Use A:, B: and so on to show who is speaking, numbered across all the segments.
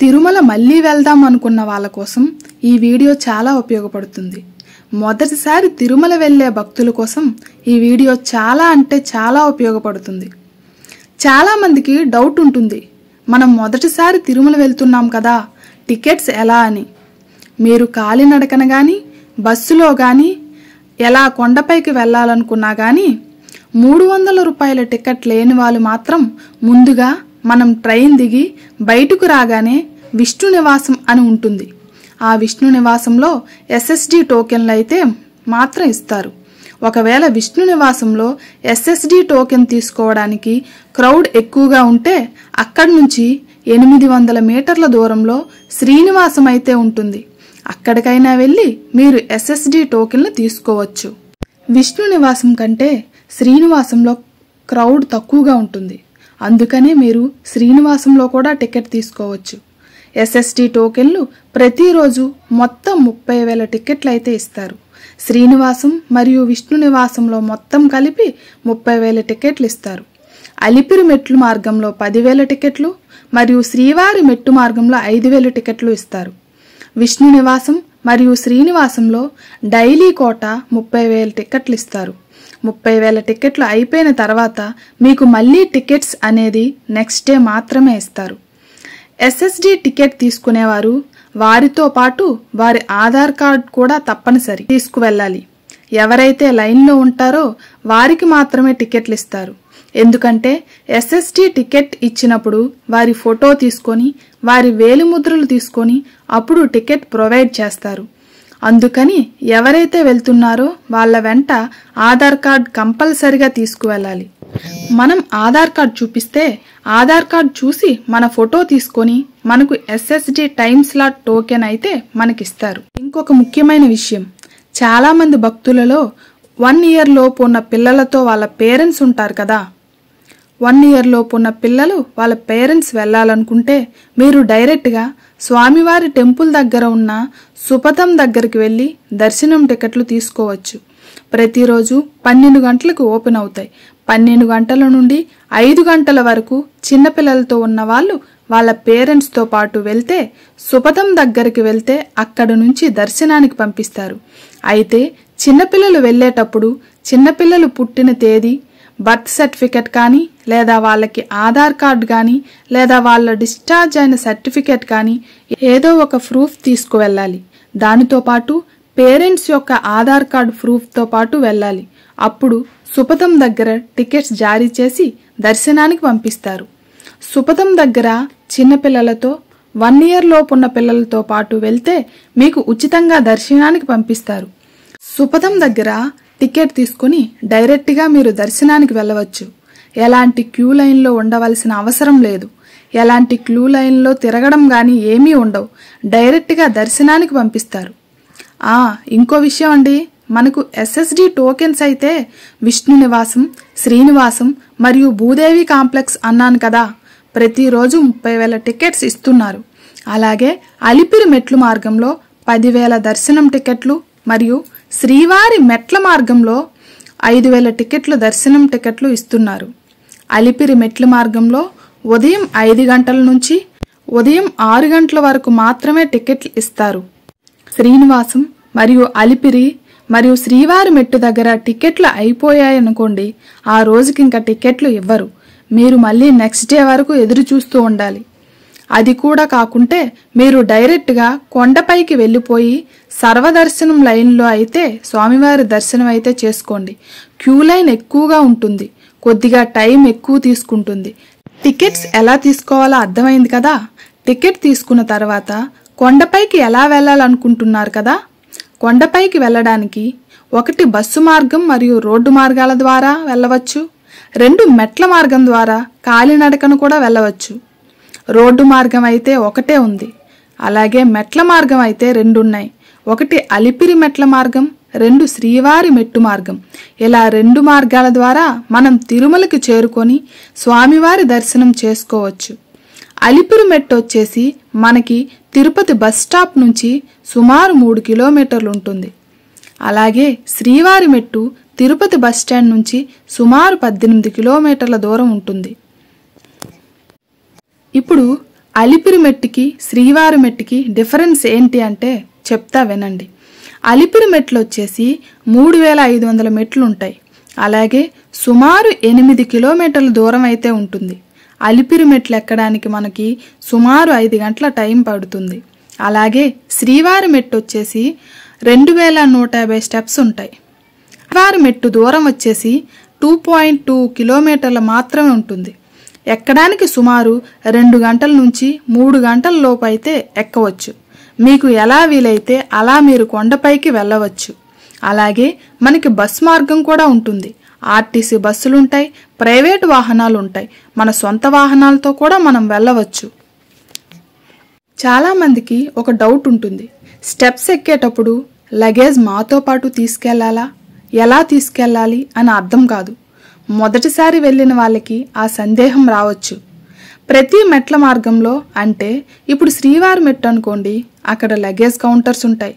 A: తిరుమల మళ్ళీ వెళ్దాం అనుకున్న వాళ్ళ కోసం ఈ వీడియో చాలా ఉపయోగపడుతుంది. మొదటిసారి తిరుమల వెళ్ళే భక్తుల కోసం ఈ వీడియో చాలా అంటే చాలా ఉపయోగపడుతుంది. చాలా మందికి డౌట్ ఉంటుంది, మనం మొదటిసారి తిరుమల వెళ్తున్నాం కదా, టికెట్స్ ఎలా అని. మీరు కాలినడకన కానీ బస్సులో కానీ ఎలా కొండపైకి వెళ్ళాలనుకున్నా కానీ 300 రూపాయల టికెట్ లేని వాళ్ళు మాత్రం ముందుగా మనం ట్రైన్ దిగి బయటకు రాగానే విష్ణు నివాసం అని ఉంటుంది. ఆ విష్ణు నివాసంలో ఎస్ఎస్డి టోకెన్లు అయితే మాత్రం ఇస్తారు. ఒకవేళ విష్ణు నివాసంలో ఎస్ఎస్డి టోకెన్ తీసుకోవడానికి క్రౌడ్ ఎక్కువగా ఉంటే అక్కడి నుంచి 800 మీటర్ల దూరంలో శ్రీనివాసం అయితే ఉంటుంది. అక్కడికైనా వెళ్ళి మీరు ఎస్ఎస్డి టోకెన్లు తీసుకోవచ్చు. విష్ణు నివాసం కంటే శ్రీనివాసంలో క్రౌడ్ తక్కువగా ఉంటుంది. అందుకనే మీరు శ్రీనివాసంలో కూడా టికెట్ తీసుకోవచ్చు. ఎస్ఎస్డి టోకెన్లు ప్రతిరోజు మొత్తం 30,000 టికెట్లు అయితే ఇస్తారు. శ్రీనివాసం మరియు విష్ణు నివాసంలో మొత్తం కలిపి 30,000 టికెట్లు ఇస్తారు. అలిపిరి మెట్లు మార్గంలో 10,000 టికెట్లు మరియు శ్రీవారి మెట్టు మార్గంలో 5,000 టికెట్లు ఇస్తారు. విష్ణు నివాసం మరియు శ్రీనివాసంలో డైలీ కోట 30,000 టికెట్లు ఇస్తారు. 30,000 టికెట్లు అయిపోయిన తర్వాత మీకు మళ్ళీ టికెట్స్ అనేది నెక్స్ట్ డే మాత్రమే ఇస్తారు. ఎస్ఎస్డి టికెట్ తీసుకునేవారు వారితో పాటు వారి ఆధార్ కార్డ్ కూడా తప్పనిసరి తీసుకువెళ్ళాలి. ఎవరైతే లైన్లో ఉంటారో వారికి మాత్రమే టికెట్లు ఇస్తారు. ఎందుకంటే ఎస్ఎస్డి టికెట్ ఇచ్చినప్పుడు వారి ఫోటో తీసుకొని వారి వేలిముద్రలు తీసుకొని అప్పుడు టికెట్ ప్రొవైడ్ చేస్తారు. అందుకని ఎవరైతే వెళ్తున్నారో వాళ్ళ వెంట ఆధార్ కార్డ్ కంపల్సరిగా తీసుకువెళ్ళాలి. మనం ఆధార్ కార్డ్ చూపిస్తే ఆధార్ కార్డ్ చూసి మన ఫోటో తీసుకొని మనకు ఎస్ఎస్డి టైమ్ స్లాట్ టోకెన్ అయితే మనకిస్తారు. ఇంకొక ముఖ్యమైన విషయం, చాలా మంది భక్తులలో 1 year లోపు ఉన్న పిల్లలతో వాళ్ళ పేరెంట్స్ ఉంటారు కదా. 1 year లోపు ఉన్న పిల్లలు వాళ్ళ పేరెంట్స్ వెళ్ళాలనుకుంటే మీరు డైరెక్ట్గా స్వామివారి టెంపుల్ దగ్గర ఉన్న సుపథం దగ్గరికి వెళ్ళి దర్శనం టికెట్లు తీసుకోవచ్చు. ప్రతిరోజు 12 గంటలకు ఓపెన్ అవుతాయి. 12 గంటల నుండి 5 గంటల వరకు చిన్నపిల్లలతో ఉన్న వాళ్ళు వాళ్ళ పేరెంట్స్తో పాటు వెళ్తే సుపథం దగ్గరికి వెళ్తే అక్కడ నుంచి దర్శనానికి పంపిస్తారు. అయితే చిన్నపిల్లలు వెళ్ళేటప్పుడు చిన్నపిల్లలు పుట్టిన తేదీ, బర్త్ సర్టిఫికెట్ కానీ లేదా వాళ్ళకి ఆధార్ కార్డ్ కానీ లేదా వాళ్ళ డిశ్చార్జ్ అయిన సర్టిఫికెట్ కానీ ఏదో ఒక ప్రూఫ్ తీసుకువెళ్ళాలి. దానితో పాటు పేరెంట్స్ యొక్క ఆధార్ కార్డ్ ప్రూఫ్తో పాటు వెళ్ళాలి. అప్పుడు సుపథం దగ్గర టికెట్స్ జారీ చేసి దర్శనానికి పంపిస్తారు. సుపథం దగ్గర చిన్నపిల్లలతో 1 year లోపు ఉన్న పిల్లలతో పాటు వెళ్తే మీకు ఉచితంగా దర్శనానికి పంపిస్తారు. సుపథం దగ్గర టికెట్ తీసుకుని డైరెక్ట్గా మీరు దర్శనానికి వెళ్ళవచ్చు. ఎలాంటి క్యూ లైన్లో ఉండవలసిన అవసరం లేదు. ఎలాంటి క్యూ లైన్లో తిరగడం కానీ ఏమీ ఉండవు. డైరెక్ట్గా దర్శనానికి పంపిస్తారు. ఇంకో విషయం అండి, మనకు ఎస్ఎస్డి టోకెన్స్ అయితే విష్ణు నివాసం, శ్రీనివాసం మరియు భూదేవి కాంప్లెక్స్ అన్నాను కదా, ప్రతిరోజు 30,000 టికెట్స్ ఇస్తున్నారు. అలాగే అలిపిరి మెట్లు మార్గంలో 10,000 దర్శనం టికెట్లు మరియు శ్రీవారి మెట్ల మార్గంలో 5,000 టికెట్లు దర్శనం టికెట్లు ఇస్తున్నారు. అలిపిరి మెట్ల మార్గంలో ఉదయం 5 గంటల నుంచి ఉదయం 6 గంటల వరకు మాత్రమే టికెట్లు ఇస్తారు. శ్రీనివాసం మరియు అలిపిరి మరియు శ్రీవారి మెట్టు దగ్గర టికెట్లు అయిపోయాయనుకోండి, ఆ రోజుకి ఇంకా టికెట్లు ఇవ్వరు. మీరు మళ్ళీ నెక్స్ట్ డే వరకు ఎదురు చూస్తూ ఉండాలి. అది కూడా కాకుంటే మీరు డైరెక్ట్గా కొండపైకి వెళ్ళిపోయి సర్వదర్శనం లైన్లో అయితే స్వామివారి దర్శనం అయితే చేసుకోండి. క్యూ లైన్ ఎక్కువగా ఉంటుంది, కొద్దిగా టైం ఎక్కువ తీసుకుంటుంది. టికెట్స్ ఎలా తీసుకోవాలో అర్థమైంది కదా. టికెట్ తీసుకున్న తర్వాత కొండపైకి ఎలా వెళ్ళాలనుకుంటున్నారు కదా. కొండపైకి వెళ్ళడానికి 1 బస్సు మార్గం మరియు రోడ్డు మార్గాల ద్వారా వెళ్ళవచ్చు. 2 మెట్ల మార్గం ద్వారా కాలినడకను కూడా వెళ్ళవచ్చు. రోడ్డు మార్గం అయితే ఒకటే ఉంది. అలాగే మెట్ల మార్గం అయితే 2 ఉన్నాయి. 1 అలిపిరి మెట్ల మార్గం, 2 శ్రీవారి మెట్టు మార్గం. ఇలా 2 మార్గాల ద్వారా మనం తిరుమలకి చేరుకొని స్వామివారి దర్శనం చేసుకోవచ్చు. అలిపిరి మెట్టు వచ్చేసి మనకి తిరుపతి బస్ స్టాప్ నుంచి సుమారు 3 కిలోమీటర్లు ఉంటుంది. అలాగే శ్రీవారి మెట్టు తిరుపతి బస్ స్టాండ్ నుంచి సుమారు 18 కిలోమీటర్ల దూరం ఉంటుంది. ఇప్పుడు అలిపిరి మెట్టుకి శ్రీవారి మెట్టుకి డిఫరెన్స్ ఏంటి అంటే చెప్తా వినండి. అలిపిరి మెట్లు వచ్చేసి 3500 మెట్లు ఉంటాయి. అలాగే సుమారు 8 కిలోమీటర్ల దూరం అయితే ఉంటుంది. అలిపిరి మెట్లు ఎక్కడానికి మనకి సుమారు 5 గంటల టైం పడుతుంది. అలాగే శ్రీవారి మెట్టు వచ్చేసి 2150 స్టెప్స్ ఉంటాయి. శ్రీవారి మెట్టు దూరం వచ్చేసి 2.2 కిలోమీటర్ల మాత్రమే ఉంటుంది. ఎక్కడానికి సుమారు 2 గంటల నుంచి 3 గంటల లోపు అయితే ఎక్కవచ్చు. మీకు ఎలా వీలైతే అలా మీరు కొండపైకి వెళ్ళవచ్చు. అలాగే మనకి బస్ మార్గం కూడా ఉంటుంది. ఆర్టీసీ బస్సులుంటాయి, ప్రైవేటు వాహనాలు ఉంటాయి, మన సొంత వాహనాలతో కూడా మనం వెళ్ళవచ్చు. చాలామందికి ఒక డౌట్ ఉంటుంది, స్టెప్స్ ఎక్కేటప్పుడు లగేజ్ మాతో పాటు తీసుకెళ్లాలా, ఎలా తీసుకెళ్ళాలి అని అర్థం కాదు. మొదటిసారి వెళ్ళిన వాళ్ళకి ఆ సందేహం రావచ్చు. ప్రతి మెట్ల మార్గంలో అంటే ఇప్పుడు శ్రీవారి మెట్టు అనుకోండి, అక్కడ లగేజ్ కౌంటర్స్ ఉంటాయి.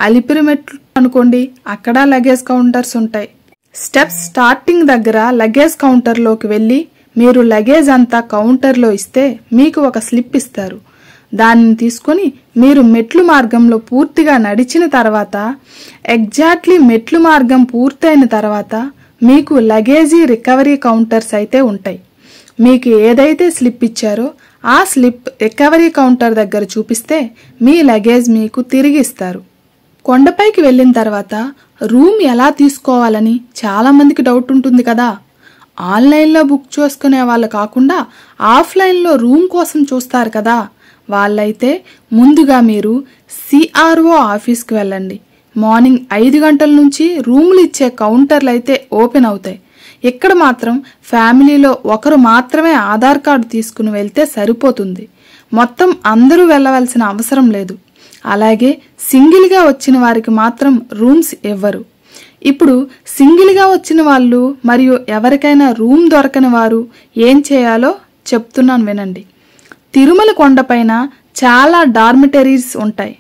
A: అలిపిరి మెట్లు అనుకోండి, అక్కడ లగేజ్ కౌంటర్స్ ఉంటాయి. స్టెప్స్ స్టార్టింగ్ దగ్గర లగేజ్ కౌంటర్లోకి వెళ్ళి మీరు లగేజ్ అంతా కౌంటర్లో ఇస్తే మీకు ఒక స్లిప్ ఇస్తారు. దానిని తీసుకొని మీరు మెట్లు మార్గంలో పూర్తిగా నడిచిన తర్వాత ఎగ్జాక్ట్లీ మెట్లు మార్గం పూర్తయిన తర్వాత మీకు లగేజీ రికవరీ కౌంటర్స్ అయితే ఉంటాయి. మీకు ఏదైతే స్లిప్ ఇచ్చారో ఆ స్లిప్ రికవరీ కౌంటర్ దగ్గర చూపిస్తే మీ లగేజ్ మీకు తిరిగి ఇస్తారు. కొండపైకి వెళ్ళిన తర్వాత రూమ్ ఎలా తీసుకోవాలని చాలా మందికి డౌట్ ఉంటుంది కదా. ఆన్లైన్లో బుక్ చేసుకునే వాళ్ళు కాకుండా ఆఫ్లైన్లో రూమ్ కోసం చూస్తారు కదా, వాళ్ళైతే ముందుగా మీరు సిఆర్ఓ ఆఫీస్కి వెళ్ళండి. మార్నింగ్ 5 గంటల నుంచి రూములు ఇచ్చే కౌంటర్లు అయితే ఓపెన్ అవుతాయి. ఇక్కడ మాత్రం ఫ్యామిలీలో ఒకరు మాత్రమే ఆధార్ కార్డు తీసుకుని వెళ్తే సరిపోతుంది. మొత్తం అందరూ వెళ్ళవలసిన అవసరం లేదు. అలాగే సింగిల్గా వచ్చిన వారికి మాత్రం రూమ్స్ ఇవ్వరు. ఇప్పుడు సింగిల్గా వచ్చిన వాళ్ళు మరియు ఎవరికైనా రూమ్ దొరకని వారు ఏం చేయాలో చెప్తున్నాను వినండి. తిరుమల కొండపైన చాలా డార్మిటరీస్ ఉంటాయి.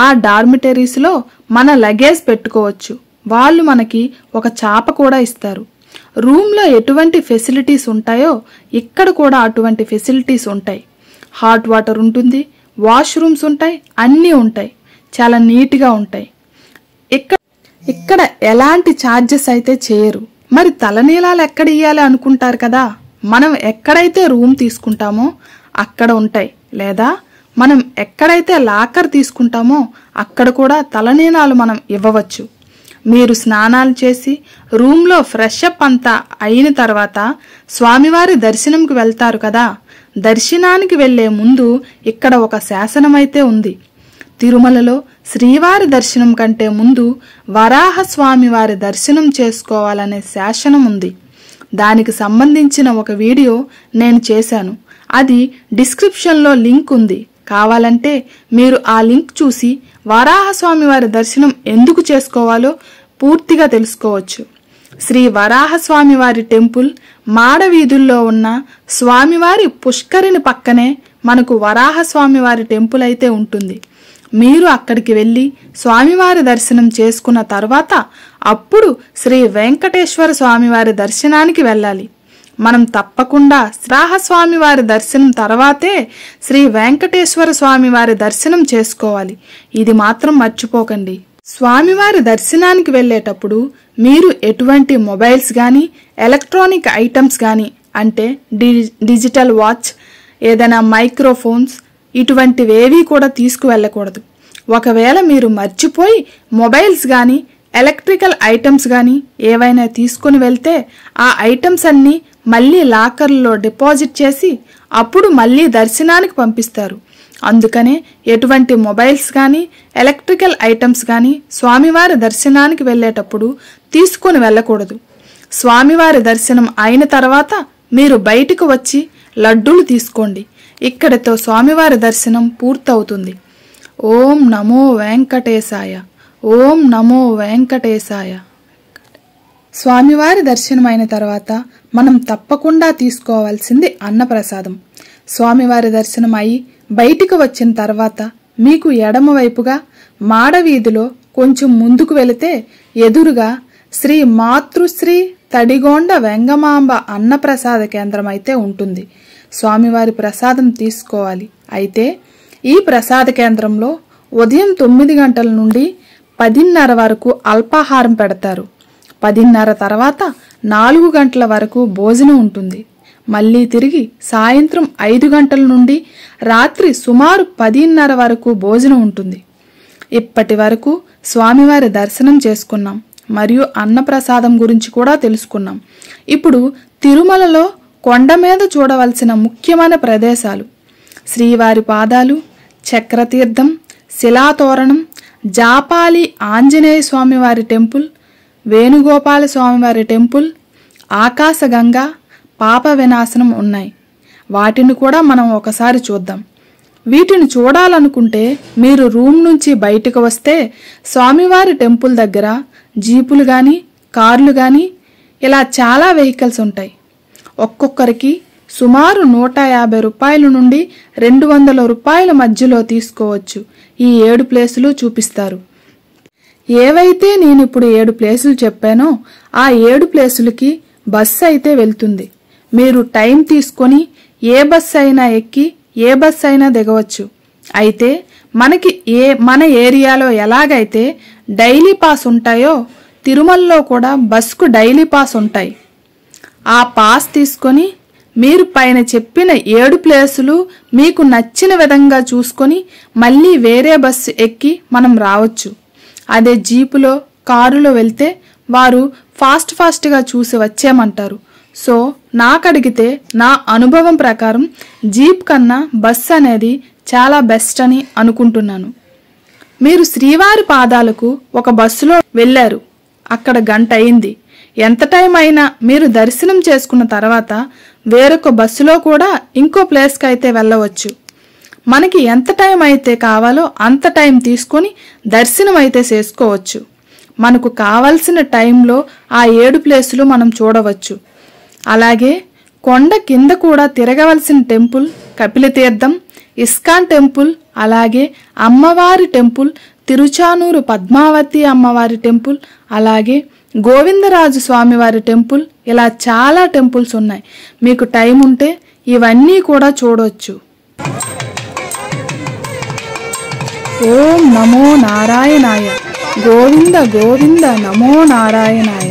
A: ఆ డార్మిటరీస్లో మన లగేజ్ పెట్టుకోవచ్చు. వాళ్ళు మనకి ఒక చాప కూడా ఇస్తారు. రూమ్లో ఎటువంటి ఫెసిలిటీస్ ఉంటాయో ఇక్కడ కూడా అటువంటి ఫెసిలిటీస్ ఉంటాయి. హాట్ వాటర్ ఉంటుంది, వాష్రూమ్స్ ఉంటాయి, అన్నీ ఉంటాయి. చాలా నీట్గా ఉంటాయి. ఇక్కడ ఎలాంటి ఛార్జెస్ అయితే చేయరు. మరి తలనీలాలు ఎక్కడ ఇయ్యాలి అనుకుంటారు కదా, మనం ఎక్కడైతే రూమ్ తీసుకుంటామో అక్కడ ఉంటాయి. లేదా మనం ఎక్కడైతే లాకర్ తీసుకుంటామో అక్కడ కూడా తలనీలాలు మనం ఇవ్వవచ్చు. మీరు స్నానాలు చేసి రూమ్లో ఫ్రెష్ అప్ అంతా అయిన తర్వాత స్వామివారి దర్శనంకి వెళ్తారు కదా, దర్శనానికి వెళ్లే ముందు ఇక్కడ ఒక శాసనమైతే ఉంది. తిరుమలలో శ్రీవారి దర్శనం కంటే ముందు వరాహ స్వామివారి దర్శనం చేసుకోవాలనే శాసనం ఉంది. దానికి సంబంధించిన ఒక వీడియో నేను చేశాను. అది డిస్క్రిప్షన్లో లింక్ ఉంది. కావాలంటే మీరు ఆ లింక్ చూసి వరాహస్వామివారి దర్శనం ఎందుకు చేసుకోవాలో పూర్తిగా తెలుసుకోవచ్చు. శ్రీ వరాహస్వామివారి టెంపుల్ మాడవీధుల్లో ఉన్న స్వామివారి పుష్కరిణి పక్కనే మనకు వరాహస్వామివారి టెంపుల్ అయితే ఉంటుంది. మీరు అక్కడికి వెళ్ళి స్వామివారి దర్శనం చేసుకున్న తర్వాత అప్పుడు శ్రీ వెంకటేశ్వర స్వామివారి దర్శనానికి వెళ్ళాలి. మనం తప్పకుండా శ్రాహస్వామివారి దర్శనం తర్వాతే శ్రీ వెంకటేశ్వర స్వామివారి దర్శనం చేసుకోవాలి. ఇది మాత్రం మర్చిపోకండి. స్వామివారి దర్శనానికి వెళ్ళేటప్పుడు మీరు ఎటువంటి మొబైల్స్ కానీ ఎలక్ట్రానిక్ ఐటమ్స్ కానీ అంటే డిజిటల్ వాచ్, ఏదైనా మైక్రోఫోన్స్ ఇటువంటివేవీ కూడా తీసుకువెళ్ళకూడదు. ఒకవేళ మీరు మర్చిపోయి మొబైల్స్ కానీ ఎలక్ట్రికల్ ఐటమ్స్ కానీ ఏవైనా తీసుకుని వెళ్తే ఆ ఐటమ్స్ అన్నీ మళ్ళీ లాకర్లో డిపాజిట్ చేసి అప్పుడు మళ్ళీ దర్శనానికి పంపిస్తారు. అందుకనే ఎటువంటి మొబైల్స్ కానీ ఎలక్ట్రికల్ ఐటమ్స్ కానీ స్వామివారి దర్శనానికి వెళ్ళేటప్పుడు తీసుకుని వెళ్ళకూడదు. స్వామివారి దర్శనం అయిన తర్వాత మీరు బయటకు వచ్చి లడ్డూలు తీసుకోండి. ఇక్కడితో స్వామివారి దర్శనం పూర్తవుతుంది. ఓం నమో వెంకటేశాయ, ఓం నమో వెంకటేశాయ. స్వామివారి దర్శనం అయిన తర్వాత మనం తప్పకుండా తీసుకోవాల్సింది అన్నప్రసాదం. స్వామివారి దర్శనం అయి బయటికి వచ్చిన తర్వాత మీకు ఎడమవైపుగా మాడవీధిలో కొంచెం ముందుకు వెళితే ఎదురుగా శ్రీ మాతృశ్రీ తడిగొండ వెంగమాంబ అన్నప్రసాద కేంద్రం అయితే ఉంటుంది. స్వామివారి ప్రసాదం తీసుకోవాలి. అయితే ఈ ప్రసాద కేంద్రంలో ఉదయం 9 గంటల నుండి 10:30 వరకు అల్పాహారం పెడతారు. 10:30 తర్వాత 4 గంటల వరకు భోజనం ఉంటుంది. మళ్ళీ తిరిగి సాయంత్రం 5 గంటల నుండి రాత్రి సుమారు 10:30 వరకు భోజనం ఉంటుంది. ఇప్పటి వరకు స్వామివారి దర్శనం చేసుకున్నాం మరియు అన్నప్రసాదం గురించి కూడా తెలుసుకున్నాం. ఇప్పుడు తిరుమలలో కొండ మీద చూడవలసిన ముఖ్యమైన ప్రదేశాలు: శ్రీవారి పాదాలు, చక్రతీర్థం, శిలాతోరణం, జాపాలి ఆంజనేయ స్వామివారి టెంపుల్, వేణుగోపాల స్వామివారి టెంపుల్, ఆకాశగంగా, పాప వినాశనం ఉన్నాయి. వాటిని కూడా మనం ఒకసారి చూద్దాం. వీటిని చూడాలనుకుంటే మీరు రూమ్ నుంచి బయటకు వస్తే స్వామివారి టెంపుల్ దగ్గర జీపులు కానీ కార్లు కానీ ఇలా చాలా వెహికల్స్ ఉంటాయి. ఒక్కొక్కరికి సుమారు 150 రూపాయల నుండి 200 రూపాయల మధ్యలో తీసుకోవచ్చు. ఈ 7 ప్లేసులు చూపిస్తారు. ఏవైతే నేను ఇప్పుడు 7 ప్లేసులు చెప్పానో ఆ 7 ప్లేసులకి బస్సు అయితే వెళ్తుంది. మీరు టైం తీసుకొని ఏ బస్సు అయినా ఎక్కి ఏ బస్సు అయినా దిగవచ్చు. అయితే మనకి మన ఏరియాలో ఎలాగైతే డైలీ పాస్ ఉంటాయో తిరుమలలో కూడా బస్సుకు డైలీ పాస్ ఉంటాయి. ఆ పాస్ తీసుకొని మీరు పైన చెప్పిన 7 ప్లేసులు మీకు నచ్చిన విధంగా చూసుకొని మళ్ళీ వేరే బస్సు ఎక్కి మనం రావచ్చు. అదే జీపులో కారులో వెళ్తే వారు ఫాస్ట్గా చూసి వచ్చేయమంటారు. సో నాకు అడిగితే నా అనుభవం ప్రకారం జీప్ కన్నా బస్సు అనేది చాలా బెస్ట్ అని అనుకుంటున్నాను. మీరు శ్రీవారి పాదాలకు ఒక బస్సులో వెళ్ళారు, అక్కడ గంట అయింది. ఎంత టైం అయినా మీరు దర్శనం చేసుకున్న తర్వాత వేరొక బస్సులో కూడా ఇంకో ప్లేస్కి అయితే వెళ్ళవచ్చు. మనకి ఎంత టైం అయితే కావాలో అంత టైం తీసుకొని దర్శనం అయితే చేసుకోవచ్చు. మనకు కావలసిన టైంలో ఆ 7 ప్లేసులు మనం చూడవచ్చు. అలాగే కొండ కింద కూడా తిరగవలసిన టెంపుల్ కపిలతీర్థం, ఇస్కాన్ టెంపుల్, అలాగే అమ్మవారి టెంపుల్, తిరుచానూరు పద్మావతి అమ్మవారి టెంపుల్, అలాగే గోవిందరాజు స్వామివారి టెంపుల్, ఇలా చాలా టెంపుల్స్ ఉన్నాయి. మీకు టైం ఉంటే ఇవన్నీ కూడా చూడవచ్చు. ఓం నమో నారాయణాయ, గోవింద గోవింద నమో నారాయణాయ.